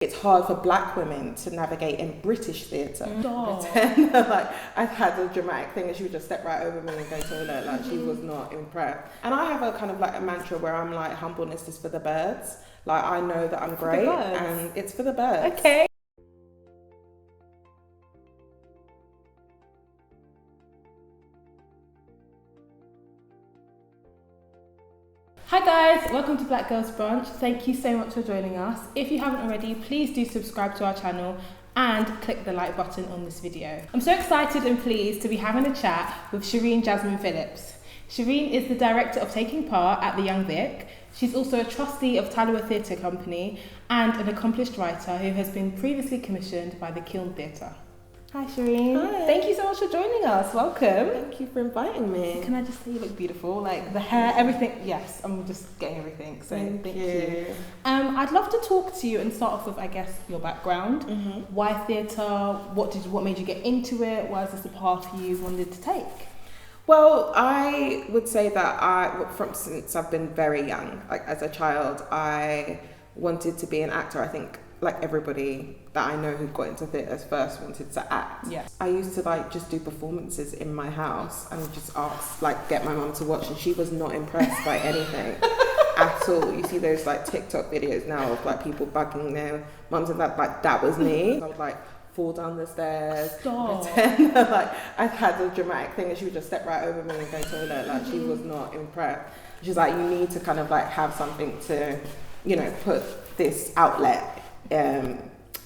It's hard for black women to navigate in British theatre. Pretend like I had a dramatic thing and she would just step right over me and go toilet, like she was not impressed. And I have a kind of like a mantra where I'm like, humbleness is for the birds. Like I know that I'm great and it's for the birds. Okay. Hi guys, welcome to Black Girls Brunch. Thank you so much for joining us. If you haven't already, please do subscribe to our channel and click the like button on this video. I'm so excited and pleased to be having a chat with Shereen Jasmin Phillips. Shereen is the director of Taking Part at the Young Vic. She's also a trustee of Talawa Theatre Company and an accomplished writer who has been previously commissioned by the Kiln Theatre. Hi Shereen. Hi. Thank you so much for joining us. Welcome. Thank you for inviting me. Can I just say you look beautiful? Like the hair, everything. Yes, I'm just getting everything. So thank you. I'd love to talk to you and start off with, I guess, your background. Mm-hmm. Why theatre? What made you get into it? Why is this the path you wanted to take? Well, I would say that since I've been very young, like as a child, I wanted to be an actor. I think like everybody that I know who got into theatres first wanted to act. Yeah. I used to like just do performances in my house and just get my mum to watch, and she was not impressed by anything at all. You see those like TikTok videos now of like people bugging their mums and that was me. I would like fall down the stairs, pretend like I had a dramatic thing and she would just step right over me and go toilet, like she was not impressed. She's like, you need to kind of like have something to, you know, put this outlet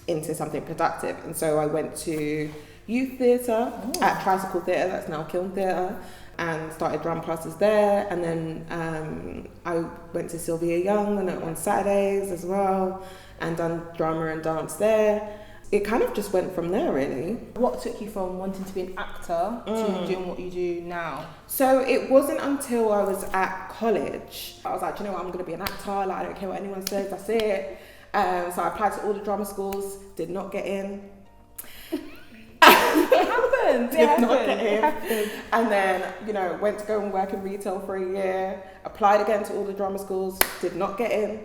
into something productive. And so I went to youth theatre at Tricycle Theatre, that's now Kiln Theatre, and started drum classes there. And then I went to Sylvia Young on Saturdays as well, and done drama and dance there. It kind of just went from there, really. What took you from wanting to be an actor to doing what you do now? So it wasn't until I was at college, I was like, you know what, I'm going to be an actor, like I don't care what anyone says, that's it. So I applied to all the drama schools, did not get in. It happened. Did not get in. And then, you know, went to go and work in retail for a year, applied again to all the drama schools, did not get in.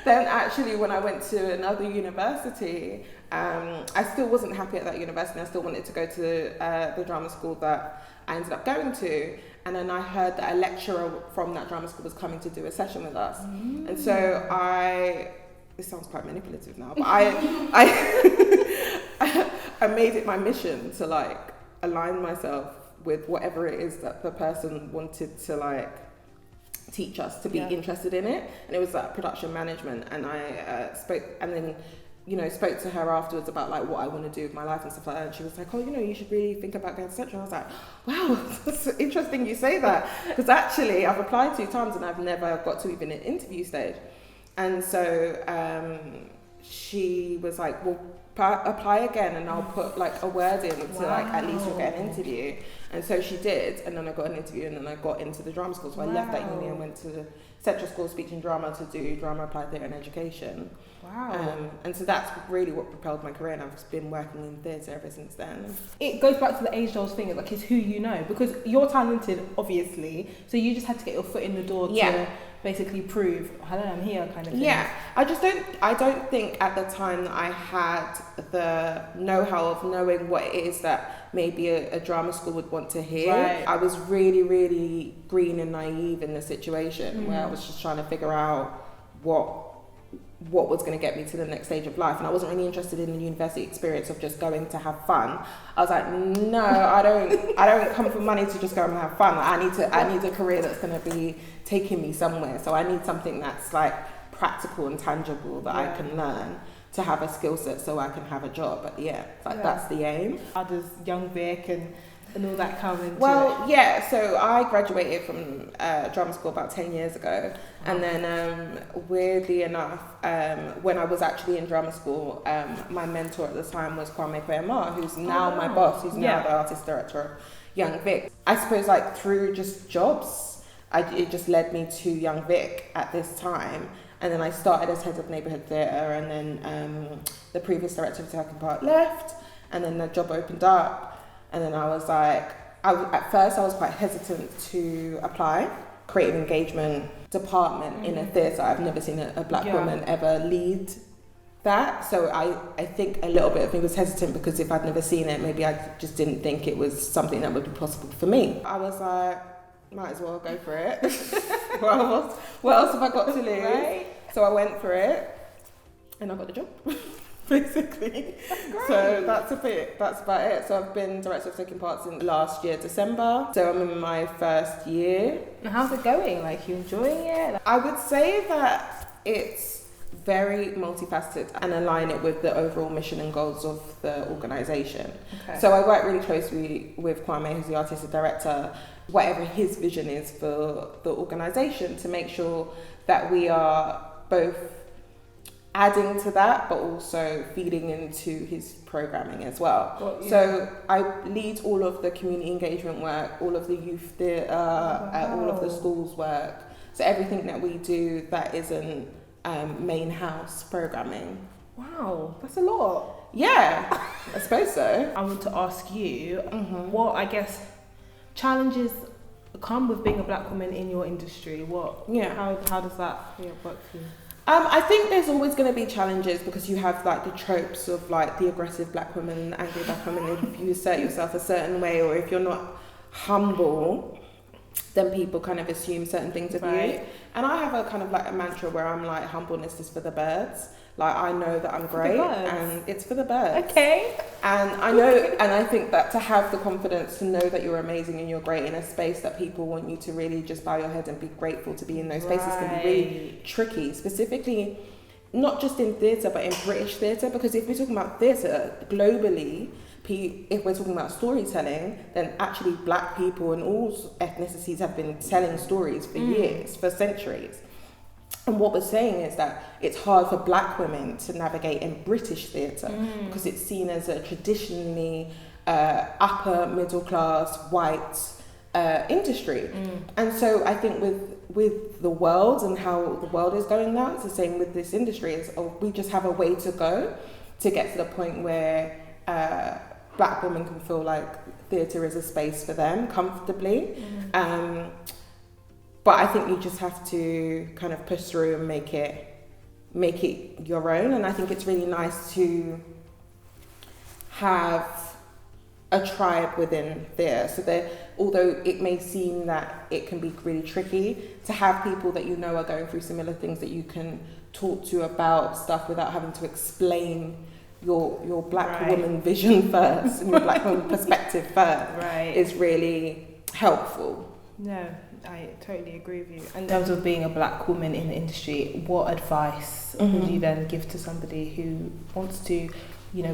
Then actually when I went to another university, I still wasn't happy at that university. I still wanted to go to the drama school that I ended up going to. And then I heard that a lecturer from that drama school was coming to do a session with us. And so this sounds quite manipulative now, but I made it my mission to like align myself with whatever it is that the person wanted to like teach us, to be interested in it. And it was like production management. And I spoke to her afterwards about like what I want to do with my life and stuff like that. And she was like, oh, you know, you should really think about going to Central. I was like, wow, that's interesting you say that. Because actually I've applied 2 times and I've never got to even an interview stage. And so she was like, well, apply again and I'll put like a word in to like at least you'll get an interview. And so she did, and then I got an interview and then I got into the drama school. So I left that uni and went to Central School of Speech and Drama to do drama, applied theatre and education. Wow. And so that's really what propelled my career, and I've been working in theatre ever since then. It goes back to the age-old thing, like it's who you know, because you're talented, obviously, so you just had to get your foot in the door to basically prove, hello, I'm here, kind of thing. Yeah, I don't think at the time that I had the know-how of knowing what it is that maybe a drama school would want to hear. Right. I was really, really green and naive in the situation where I was just trying to figure out what was going to get me to the next stage of life, and I wasn't really interested in the university experience of just going to have fun. I was like, no, I don't come for money to just go and have fun. Like, I need a career that's going to be taking me somewhere. So I need something that's like practical and tangible that I can learn to have a skill set so I can have a job. But that's the aim. How does Young Vic and all that come into it? So I graduated from drama school about 10 years ago. And then weirdly enough, when I was actually in drama school, my mentor at the time was Kwame Kweyama, who's now my boss, who's now the artist director of Young Vic. I suppose like through just jobs, it just led me to Young Vic at this time. And then I started as head of neighbourhood theatre, and then the previous director of Taking Part left, and then the job opened up. And then I was like, at first I was quite hesitant to apply. Creative engagement department in a theatre. I've never seen a black woman ever lead that. So I think a little bit of me was hesitant because if I'd never seen it, maybe I just didn't think it was something that would be possible for me. I was like, might as well go for it. what else have I got to lose? Right. So I went for it and I got the job. Basically. That's great. So that's about it. So I've been director of taking parts in last year, December. So I'm in my first year. And how's it going? Like, you enjoying it? I would say that it's very multifaceted and align it with the overall mission and goals of the organisation. Okay. So I work really closely with Kwame, who's the artistic director, whatever his vision is for the organisation, to make sure that we are both adding to that, but also feeding into his programming as well. So I lead all of the community engagement work, all of the youth theatre, all of the schools work. So everything that we do that isn't main house programming. Wow, that's a lot. Yeah, I suppose so. I want to ask you, what, I guess, challenges come with being a black woman in your industry? How does that work for you? I think there's always going to be challenges because you have like the tropes of like the aggressive black woman, angry black woman. If you assert yourself a certain way, or if you're not humble, then people kind of assume certain things of you. And I have a kind of like a mantra where I'm like, humbleness is for the birds. Like, I know that I'm great and it's for the birds. Okay. And I know, and I think that to have the confidence to know that you're amazing and you're great in a space that people want you to really just bow your head and be grateful to be in those spaces can be really tricky, specifically not just in theatre but in British theatre, because if we're talking about theatre globally, if we're talking about storytelling, then actually black people and all ethnicities have been telling stories for years, for centuries. And what we're saying is that it's hard for black women to navigate in British theatre because it's seen as a traditionally upper middle class white industry. And so I think with the world and how the world is going now, it's the same with this industry. We just have a way to go to get to the point where black women can feel like theatre is a space for them comfortably. But I think you just have to kind of push through and make it your own. And I think it's really nice to have a tribe within there. So that although it may seem that it can be really tricky, to have people that you know are going through similar things that you can talk to about stuff without having to explain your black woman vision first and your black woman perspective first is really helpful. No, I totally agree with you. In terms of being a black woman in the industry, what advice would you then give to somebody who wants to,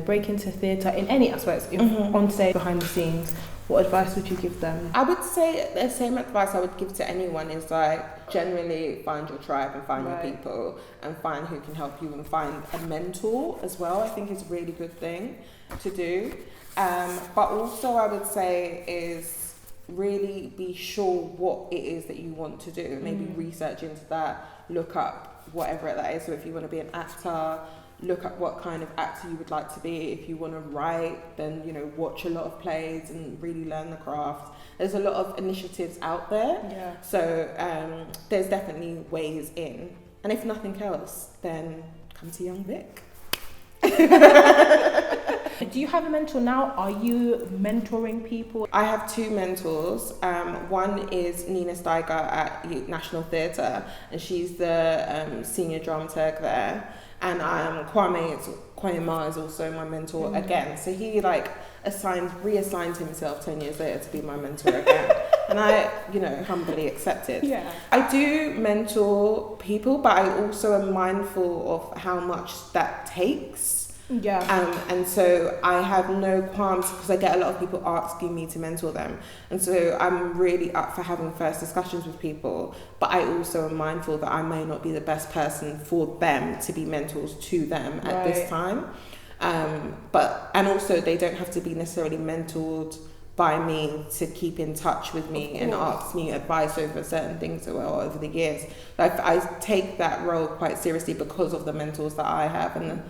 break into theatre in any aspects, on stage, behind the scenes? What advice would you give them? I would say the same advice I would give to anyone is like, generally find your tribe and find your people and find who can help you and find a mentor as well. I think is a really good thing to do. But also I would say is really be sure what it is that you want to do. Maybe research into that, look up whatever that is. So if you want to be an actor, look up what kind of actor you would like to be. If you want to write, then watch a lot of plays and really learn the craft. There's a lot of initiatives out there. So there's definitely ways in. And if nothing else, then come to Young Vic. Do you have a mentor now? Are you mentoring people? I have two mentors. One is Nina Steiger at National Theatre, and she's the senior dramaturg there. And Kwame Ma is also my mentor again. So he reassigned himself 10 years later to be my mentor again. And I, humbly accepted. I do mentor people, but I also am mindful of how much that takes. And so I have no qualms because I get a lot of people asking me to mentor them. And so I'm really up for having first discussions with people, but I also am mindful that I may not be the best person for them to be mentors to them at this time. And also they don't have to be necessarily mentored by me to keep in touch with me and ask me advice over certain things over the years. I take that role quite seriously because of the mentors that I have and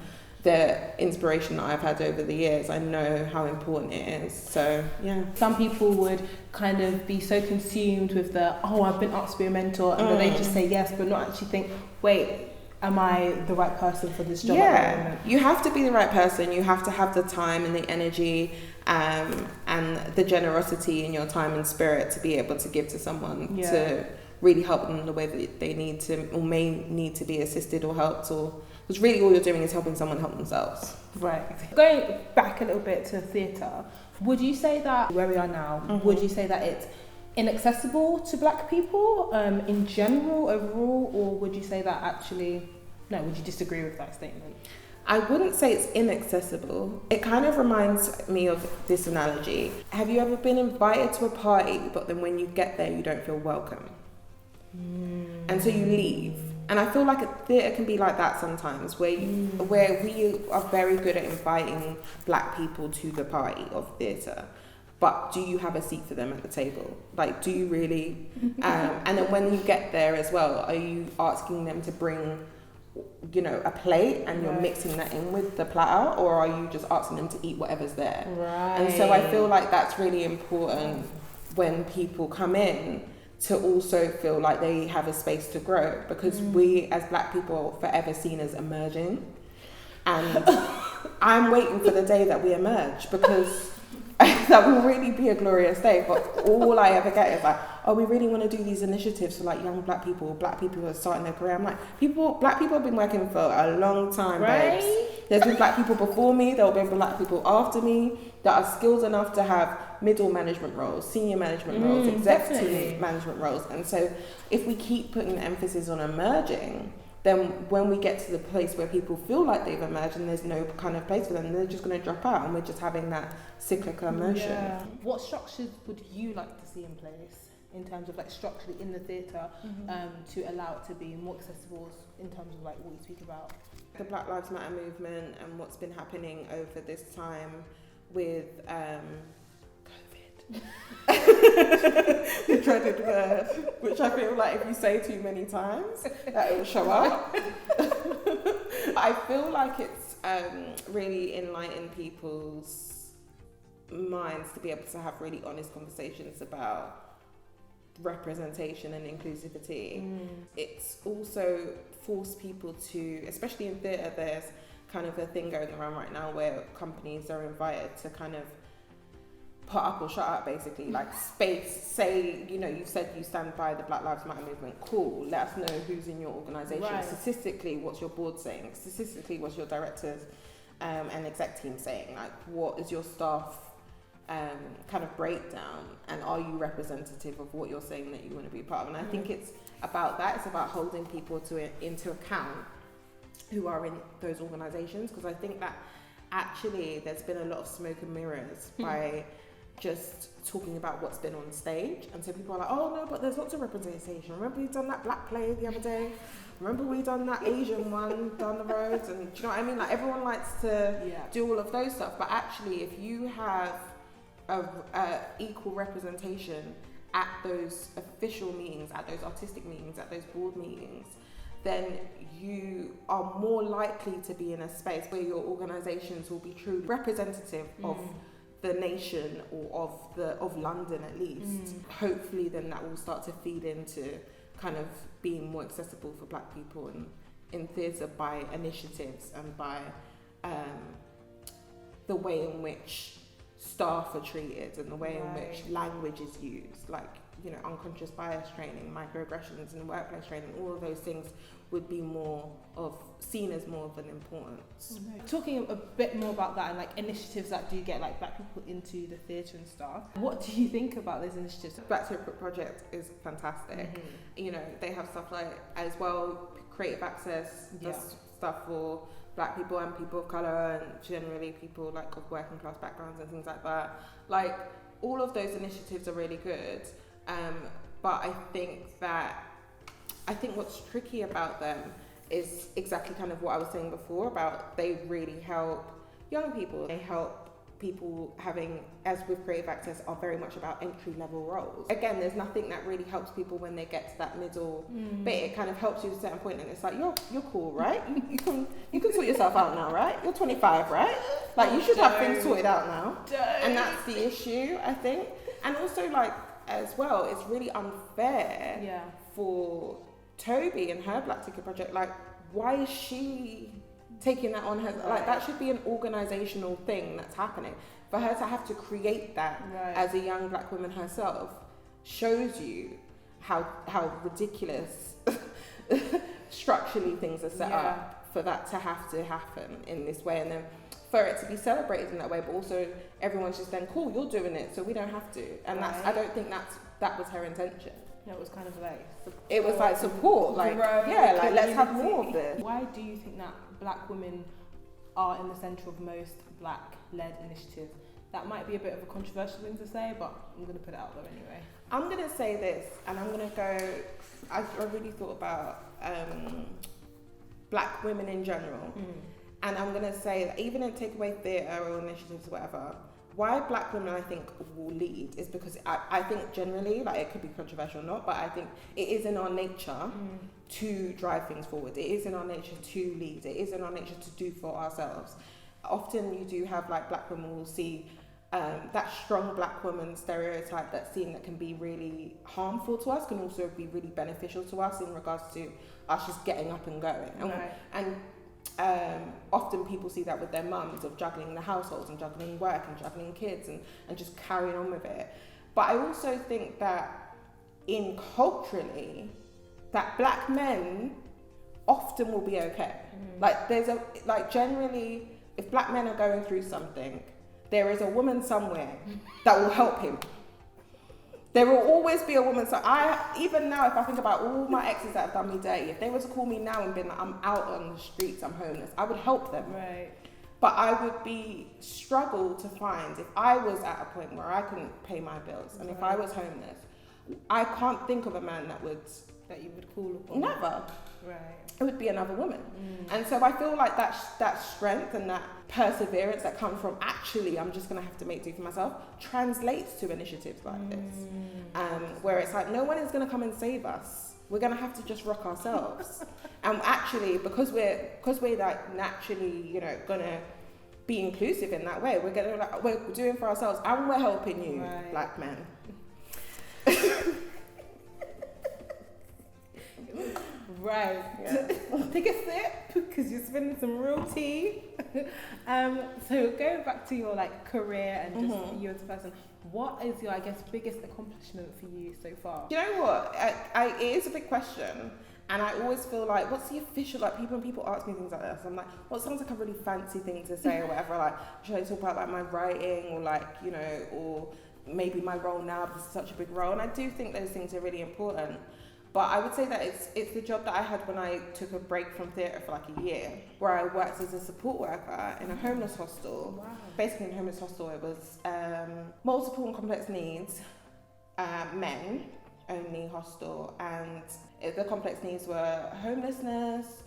the inspiration that I've had over the years, I know how important it is. So yeah. Some people would kind of be so consumed with I've been asked to be a mentor, and then they just say yes, but not actually think, wait, am I the right person for this job? Yeah, you have to be the right person. You have to have the time and the energy and the generosity in your time and spirit to be able to give to someone to really help them in the way that they need to or may need to be assisted or helped, or because really all you're doing is helping someone help themselves. Right. Going back a little bit to theatre, would you say that where we are now, would you say that it's inaccessible to black people in general, overall, or would you say that actually, no, would you disagree with that statement? I wouldn't say it's inaccessible. It kind of reminds me of this analogy. Have you ever been invited to a party, but then when you get there, you don't feel welcome? And so you leave. And I feel like a theatre can be like that sometimes, where we are very good at inviting black people to the party of theatre. But do you have a seat for them at the table? Like, do you really? And then when you get there as well, are you asking them to bring, a plate and you're mixing that in with the platter, or are you just asking them to eat whatever's there? Right. And so I feel like that's really important when people come in, to also feel like they have a space to grow, because we as black people are forever seen as emerging. And I'm waiting for the day that we emerge, because that will really be a glorious day. But all I ever get is like, we really want to do these initiatives for like young black people who are starting their career. I'm like, black people have been working for a long time, babes. There's been black people before me, there will be black people after me that are skilled enough to have middle management roles, senior management roles, executive management roles. And so if we keep putting the emphasis on emerging, then when we get to the place where people feel like they've emerged and there's no kind of place for them, they're just going to drop out, and we're just having that cyclical motion. Yeah. What structures would you like to see in place in terms of like structurally in the theatre to allow it to be more accessible in terms of like what you speak about? The Black Lives Matter movement and what's been happening over this time with COVID. The dreaded word, which I feel like if you say too many times, that it will show up. I feel like it's really enlightened people's minds to be able to have really honest conversations about representation and inclusivity. It's also forced people to, especially in theatre, there's kind of a thing going around right now where companies are invited to kind of put up or shut up, basically, like say, you've said you stand by the Black Lives Matter movement, cool, let us know who's in your organisation. Right. Statistically, what's your board saying? Statistically, what's your directors and exec team saying? Like, what is your staff kind of breakdown, and are you representative of what you're saying that you want to be part of? And I think it's about that. It's about holding people into account who are in those organisations, because I think that actually there's been a lot of smoke and mirrors by just talking about what's been on stage, and so people are like, oh no, but there's lots of representation. Remember we done that black play the other day? Remember we done that Asian one down the road? And do you know what I mean? Like, everyone likes to do all of those stuff, but actually if you have a equal representation at those official meetings, at those artistic meetings, at those board meetings, then you are more likely to be in a space where your organisations will be truly representative of the nation, or of London at least. Hopefully then that will start to feed into kind of being more accessible for black people in theatre by initiatives and by the way in which staff are treated and the way in which language is used, like, unconscious bias training, microaggressions in the workplace training, all of those things would be seen as more of an importance. Talking a bit more about that and like initiatives that do get like black people into the theatre and stuff, what do you think about those initiatives? Black Theatre Project is fantastic. They have stuff like, as well, creative access, stuff for black people and people of colour, and generally people like of working class backgrounds and things like that. Like, all of those initiatives are really good, but I think what's tricky about them is exactly kind of what I was saying before about they really help young people. They help people having, as with creative access, are very much about entry level roles. Again, there's nothing that really helps people when they get to that middle bit. It kind of helps you at a certain point, and it's like, you're cool, right? You can sort yourself out now, right? You're 25, right? Like, you should have things sorted out now. And that's the issue, I think. And also, like, as well, it's really unfair for Toby and her Black Ticket project. Like, why is she taking that on her? Like, that should be an organizational thing that's happening. For her to have to create that as a young Black woman herself shows you how ridiculous structurally things are set up for that to have to happen in this way, and then for it to be celebrated in that way, but also everyone's just then, cool, you're doing it, so we don't have to. And that's, I don't think that was her intention. No, it was kind of like support. It was like support, like, like, let's have more of this. Why do you think that Black women are in the centre of most Black-led initiatives? That might be a bit of a controversial thing to say, but I'm going to put it out there anyway. I'm going to say this, and I'm going to go, I really thought about Black women in general. And I'm going to say that even in Takeaway Theatre or initiatives or whatever, why Black women, I think, will lead is because I think generally, like, it could be controversial or not, but I think it is in our nature to drive things forward. It is in our nature to lead. It is in our nature to do for ourselves. Often you do have, like, Black women will see that strong Black woman stereotype that's seen that can be really harmful to us, can also be really beneficial to us in regards to us just getting up and going. And often people see that with their mums, of juggling the households and juggling work and juggling kids and just carrying on with it. But I also think that culturally, that Black men often will be okay. Like, generally, if Black men are going through something, there is a woman somewhere that will help him. There will always be a woman. So even now, if I think about all my exes that have done me dirty, if they were to call me now and been like, I'm out on the streets, I'm homeless, I would help them. Right. But I would struggle to find, if I was at a point where I couldn't pay my bills, and if I was homeless, I can't think of a man that you would call upon. Never. Right. It would be another woman. And so I feel like that strength and that perseverance that comes from, actually, I'm just going to have to make do for myself, translates to initiatives like this. Where it's like, no one is going to come and save us. We're going to have to just rock ourselves. And actually, because we're like naturally, going to be inclusive in that way, we're doing for ourselves, and we're helping you, Black men. Right. Yeah. Take a sip, because you're spilling some real tea. So going back to your career and just you as a person, what is your, I guess, biggest accomplishment for you so far? You know what? It is a big question. And I always feel like, what's the official, when people ask me things like this, I'm like, well, it sounds like a really fancy thing to say or whatever, should I talk about my writing or or maybe my role now, because it's such a big role. And I do think those things are really important. But I would say that it's the job that I had when I took a break from theatre for a year, where I worked as a support worker in a homeless hostel. Wow. Basically in a homeless hostel, it was multiple and complex needs, men only hostel, and the complex needs were homelessness,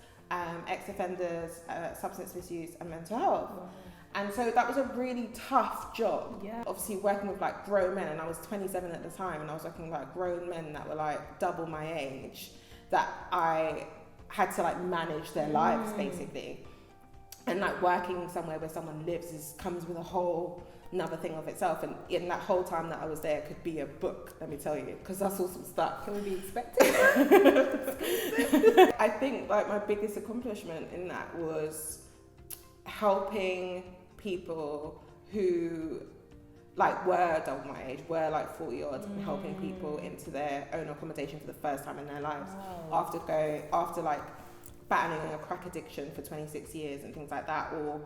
ex-offenders, substance misuse and mental health. Wow. And so that was a really tough job. Yeah. Obviously working with grown men, and I was 27 at the time, and I was working with grown men that were double my age, that I had to manage their lives basically. And working somewhere where someone lives comes with a whole another thing of itself. And in that whole time that I was there, could be a book, let me tell you, because I saw some stuff. Can we be expecting? I think my biggest accomplishment in that was helping people who were double my age, were 40 odds, and helping people into their own accommodation for the first time in their lives. Wow. after battling a crack addiction for 26 years and things like that, or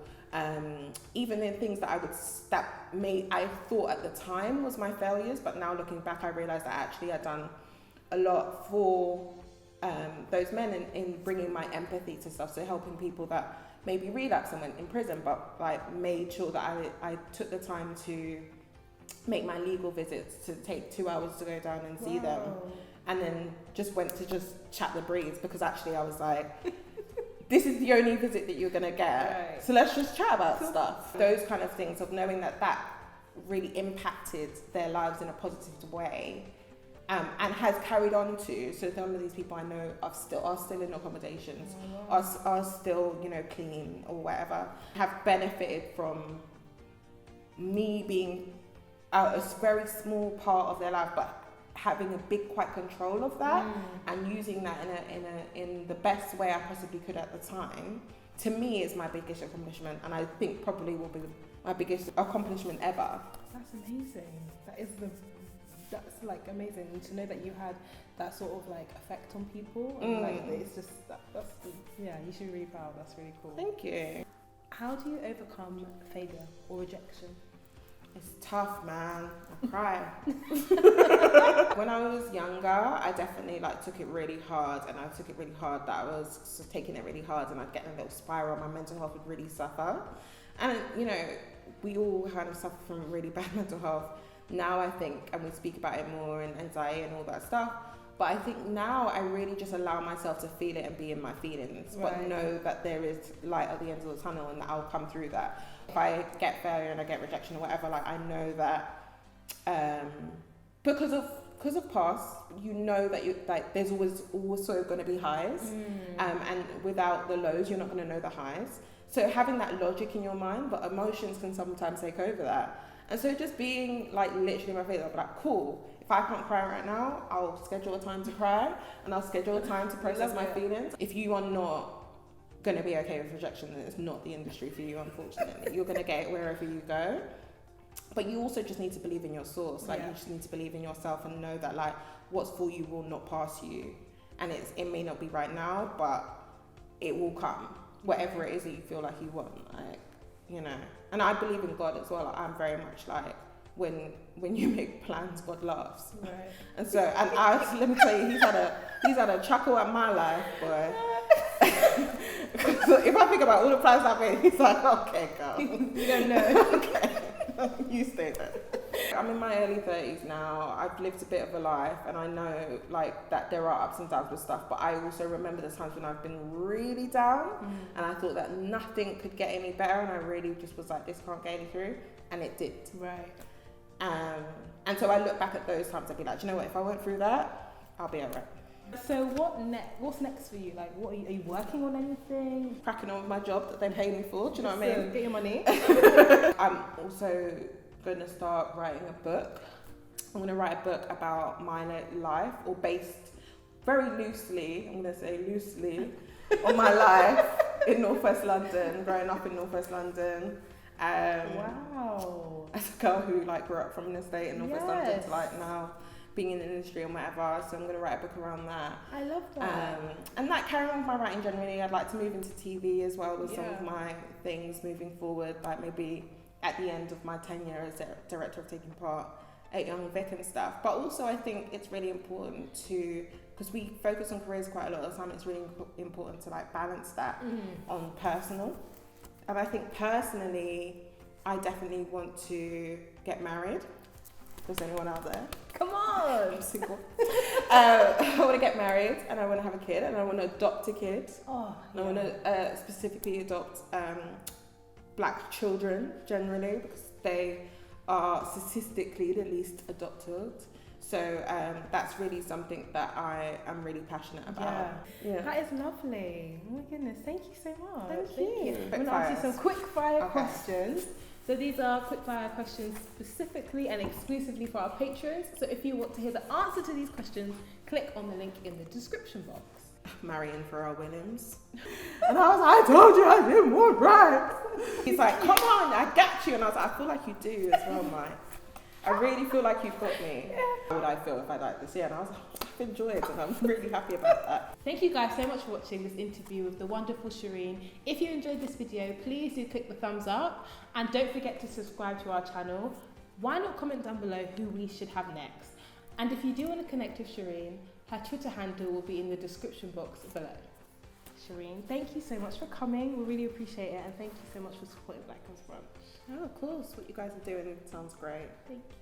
even in things that I thought at the time was my failures, but now looking back I realised that actually I'd done a lot for those men in bringing my empathy to stuff, so helping people that maybe relapsed and went in prison, but made sure that I took the time to make my legal visits, to take 2 hours to go down and see them, and then just went to just chat the breeze, because actually I was this is the only visit that you're going to get. Right. So let's just chat about stuff. Those kind of things of knowing that really impacted their lives in a positive way. And has carried on to. So some of these people I know are still in accommodations, are still, you know, clean or whatever, have benefited from me being a very small part of their life, but having a big quite control of that and using that in the best way I possibly could at the time. To me, is my biggest accomplishment, and I think probably will be my biggest accomplishment ever. That's amazing. That's like amazing, and to know that you had that sort of like effect on people, and like it's just that's yeah, you should be really proud. That's really cool. Thank you. How do you overcome failure or rejection? It's tough, man. I cry. When I was younger, I definitely like took it really hard, and I took it really hard that I was sort of taking it really hard, and I'd get in a little spiral. My mental health would really suffer, and you know, we all kind of suffer from really bad mental health. Now I think, and we speak about it more, and anxiety and all that stuff, but I think now I really just allow myself to feel it and be in my feelings, but know that there is light at the end of the tunnel and that I'll come through that. If I get failure and I get rejection or whatever, like I know that because of past, you know that you like there's always also going to be highs, and without the lows you're not going to know the highs. So having that logic in your mind, but emotions can sometimes take over that. And so just being like literally in my face, I'll be like, cool, if I can't cry right now, I'll schedule a time to cry, and I'll schedule a time to process my feelings. If you are not going to be okay with rejection, then it's not the industry for you, unfortunately. You're going to get it wherever you go. But you also just need to believe in your source. Like you just need to believe in yourself and know that like what's for you will not pass you. And it may not be right now, but it will come. Whatever it is that you feel like you want, like, you know. And I believe in God as well. Like, I'm very much like, when you make plans, God laughs. Right. And so, let me tell you, he's had a chuckle at my life, boy. So if I think about all the plans I've made, he's like, okay, girl. You don't know. Okay, you stay there. I'm in my early 30s now. I've lived a bit of a life, and I know like that there are ups and downs with stuff, but I also remember the times when I've been really down and I thought that nothing could get any better, and I really just was like, this can't get any through, and it did. Right. And so I look back at those times, I'd be like, do you know what, if I went through that, I'll be alright. So what's next for you? Like, what are you working on anything? Cracking on with my job that they pay me for, do you know what I mean? Get your money. I'm also going to start writing a book. I'm going to write a book about my life, or based very loosely, I'm going to say loosely, on my life in Northwest London, growing up in Northwest London. Wow. As a girl who like grew up from an estate in Northwest London to like now being in the industry and whatever, so I'm going to write a book around that. I love that. And that carrying on with my writing generally. I'd like to move into TV as well with some of my things moving forward, like maybe at the end of my tenure as director of taking part at Young Vic and stuff. But also I think it's really important to, because we focus on careers quite a lot of the time, it's really important to like balance that on personal. And I think personally, I definitely want to get married. If there's anyone out there. Come on! I'm single. I want to get married, and I want to have a kid, and I want to adopt a kid. Oh, and I want to specifically adopt black children generally, because they are statistically the least adopted. So that's really something that I am really passionate about. Yeah. That is lovely. Oh my goodness, thank you so much. Thank you. I'm going to ask you some quick fire questions. So these are quick fire questions specifically and exclusively for our patrons. So if you want to hear the answer to these questions, click on the link in the description box. Marion Pharrell Williams. And I was like, I told you I didn't want right. He's like, come on, I got you. And I was like, I feel like you do as well, Mike. I really feel like you've got me. How would I feel if I liked this? Yeah, and I was like, I've enjoyed it, and I'm really happy about that. Thank you guys so much for watching this interview with the wonderful Shereen. If you enjoyed this video, please do click the thumbs up, and don't forget to subscribe to our channel. Why not comment down below who we should have next? And if you do want to connect with Shereen, her Twitter handle will be in the description box below. Shereen, thank you so much for coming. We really appreciate it, and thank you so much for supporting Black Girls Brunch. Oh, of course. What you guys are doing sounds great. Thank you.